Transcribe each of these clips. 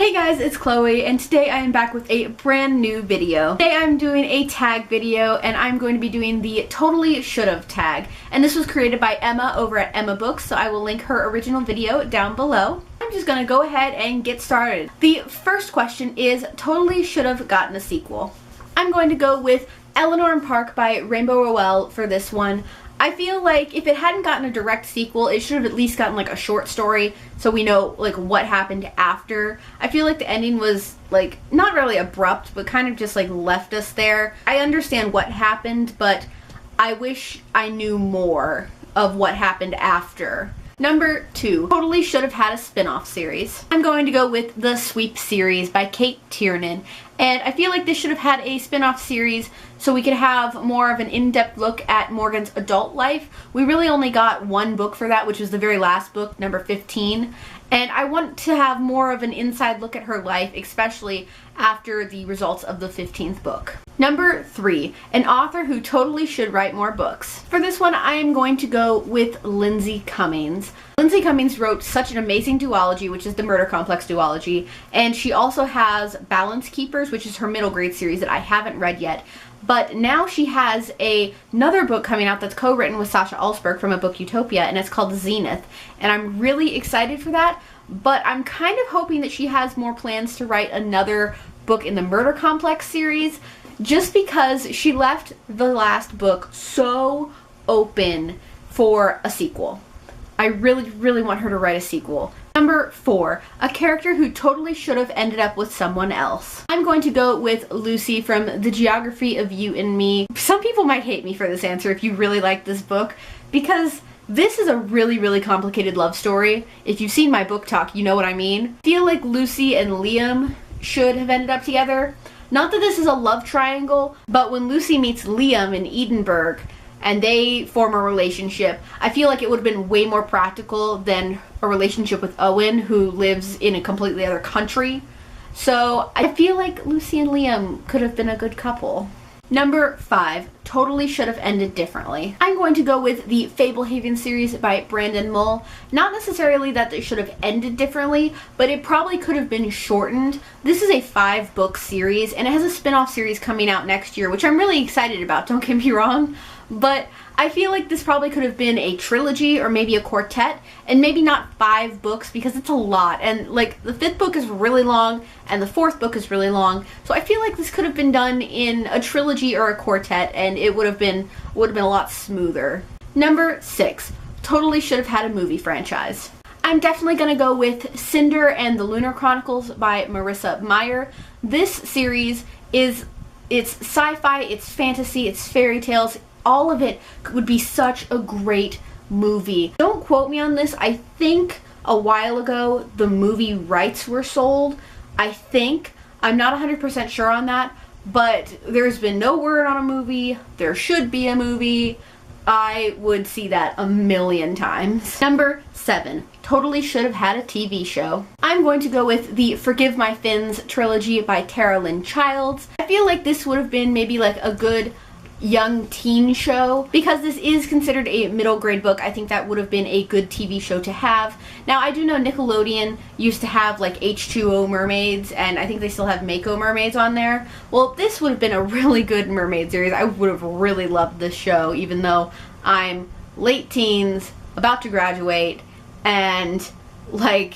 Hey guys, it's Chloe, and today I am back with a brand new video. Today I'm doing a tag video, and I'm going to be doing the Totally Should've tag. And this was created by Emma over at Emma Books, so I will link her original video down below. I'm just gonna go ahead and get started. The first question is, totally should've gotten a sequel. I'm going to go with Eleanor and Park by Rainbow Rowell for this one. I feel like if it hadn't gotten a direct sequel, it should have at least gotten like a short story so we know like what happened after. I feel like the ending was like not really abrupt, but kind of just like left us there. I understand what happened, but I wish I knew more of what happened after. Number 2, totally should have had a spin-off series. I'm going to go with The Sweep series by Kate Tiernan. And I feel like this should have had a spin-off series so we could have more of an in-depth look at Morgan's adult life. We really only got one book for that, which was the very last book, number 15. And I want to have more of an inside look at her life, especially after the results of the 15th book. Number 3, an author who totally should write more books. For this one, I am going to go with Lindsay Cummings. Lindsay Cummings wrote such an amazing duology, which is the Murder Complex duology, and she also has Balance Keepers, which is her middle grade series that I haven't read yet. But now she has another book coming out that's co-written with Sasha Alsberg from a book Utopia, and it's called Zenith. And I'm really excited for that, but I'm kind of hoping that she has more plans to write another book in the Murder Complex series, just because she left the last book so open for a sequel. I really want her to write a sequel. Number 4, a character who totally should have ended up with someone else. I'm going to go with Lucy from The Geography of You and Me. Some people might hate me for this answer if you really like this book, because this is a really complicated love story. If you've seen my book talk, you know what I mean. I feel like Lucy and Liam should have ended up together. Not that this is a love triangle, but when Lucy meets Liam in Edinburgh, and they form a relationship, I feel like it would have been way more practical than a relationship with Owen, who lives in a completely other country. So I feel like Lucy and Liam could have been a good couple. Number 5, totally should have ended differently. I'm going to go with the Fablehaven series by Brandon Mull. Not necessarily that they should have ended differently, but it probably could have been shortened. This is a 5-book series, and it has a spin-off series coming out next year, which I'm really excited about, don't get me wrong. But I feel like this probably could have been a trilogy or maybe a quartet, and maybe not 5 books because it's a lot. And like the 5th book is really long and the 4th book is really long. So I feel like this could have been done in a trilogy or a quartet, and it would have been a lot smoother. Number 6, totally should have had a movie franchise. I'm definitely going to go with Cinder and the Lunar Chronicles by Marissa Meyer. This series it's sci-fi, it's fantasy, it's fairy tales. All of it would be such a great movie. Don't quote me on this. I think a while ago the movie rights were sold. I think. I'm not 100% sure on that, but there's been no word on a movie. There should be a movie. I would see that a million times. Number 7, totally should have had a TV show. I'm going to go with the Forgive My Fins trilogy by Tara Lynn Childs. I feel like this would have been maybe like a good young teen show. Because this is considered a middle grade book, I think that would have been a good TV show to have. Now I do know Nickelodeon used to have like H2O mermaids, and I think they still have Mako mermaids on there. Well, this would have been a really good mermaid series. I would have really loved this show, even though I'm late teens, about to graduate, and like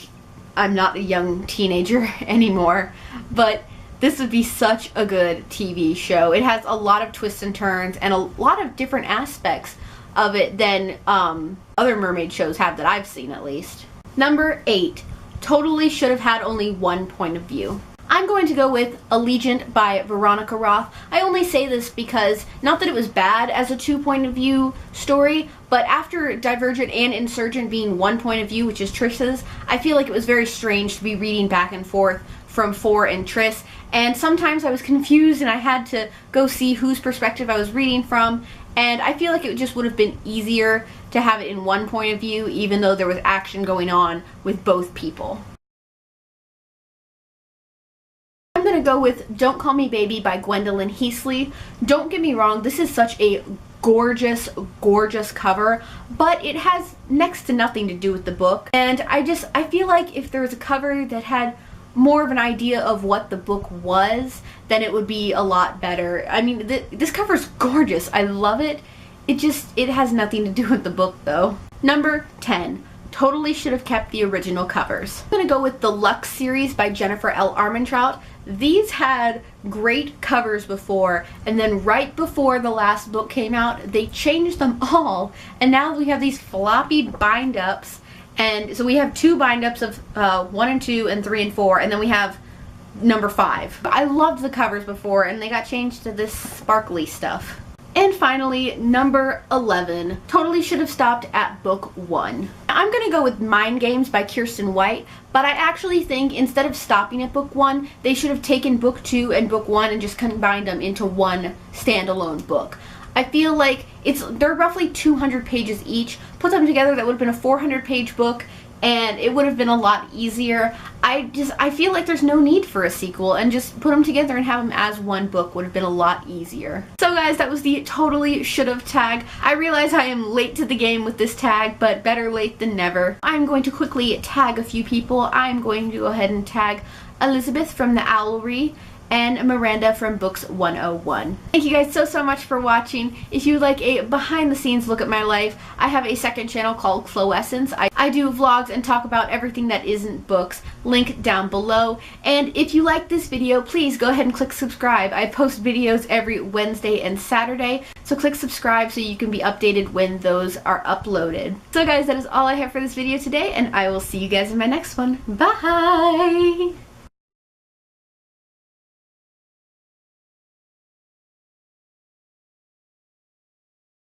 I'm not a young teenager anymore. But this would be such a good TV show. It has a lot of twists and turns and a lot of different aspects of it than other mermaid shows have that I've seen, at least. Number 8, totally should have had only one point of view. I'm going to go with Allegiant by Veronica Roth. I only say this because, not that it was bad as a 2 point of view story, but after Divergent and Insurgent being 1 point of view, which is Trish's, I feel like it was very strange to be reading back and forth from 4 and Tris, and sometimes I was confused and I had to go see whose perspective I was reading from, and I feel like it just would have been easier to have it in 1 point of view, even though there was action going on with both people. I'm going to go with Don't Call Me Baby by Gwendolyn Heasley. Don't get me wrong, this is such a gorgeous cover, but it has next to nothing to do with the book, and I feel like if there was a cover that had more of an idea of what the book was, then it would be a lot better. I mean, this cover is gorgeous. I love it. It has nothing to do with the book though. Number 10. Totally should have kept the original covers. I'm gonna go with the Lux series by Jennifer L. Armentrout. These had great covers before, and then right before the last book came out, they changed them all, and now we have these floppy bind-ups. And so we have 2 bind-ups of 1 and 2 and 3 and 4, and then we have number 5. I loved the covers before, and they got changed to this sparkly stuff. And finally, number 11. Totally should have stopped at book 1. I'm gonna go with Mind Games by Kiersten White, but I actually think instead of stopping at book 1, they should have taken book 2 and book 1 and just combined them into one standalone book. I feel like they're roughly 200 pages each. Put them together, that would have been a 400-page book, and it would have been a lot easier. I feel like there's no need for a sequel, and just put them together and have them as one book would have been a lot easier. So guys, that was the Totally Should Have tag. I realize I am late to the game with this tag, but better late than never. I'm going to quickly tag a few people. I'm going to go ahead and tag Elizabeth from the Owlry and Miranda from Books 101. Thank you guys so much for watching. If you'd like a behind the scenes look at my life, I have a second channel called Chloessence. I do vlogs and talk about everything that isn't books, link down below. And if you like this video, please go ahead and click subscribe. I post videos every Wednesday and Saturday, so click subscribe so you can be updated when those are uploaded. So guys, that is all I have for this video today, and I will see you guys in my next one. Bye!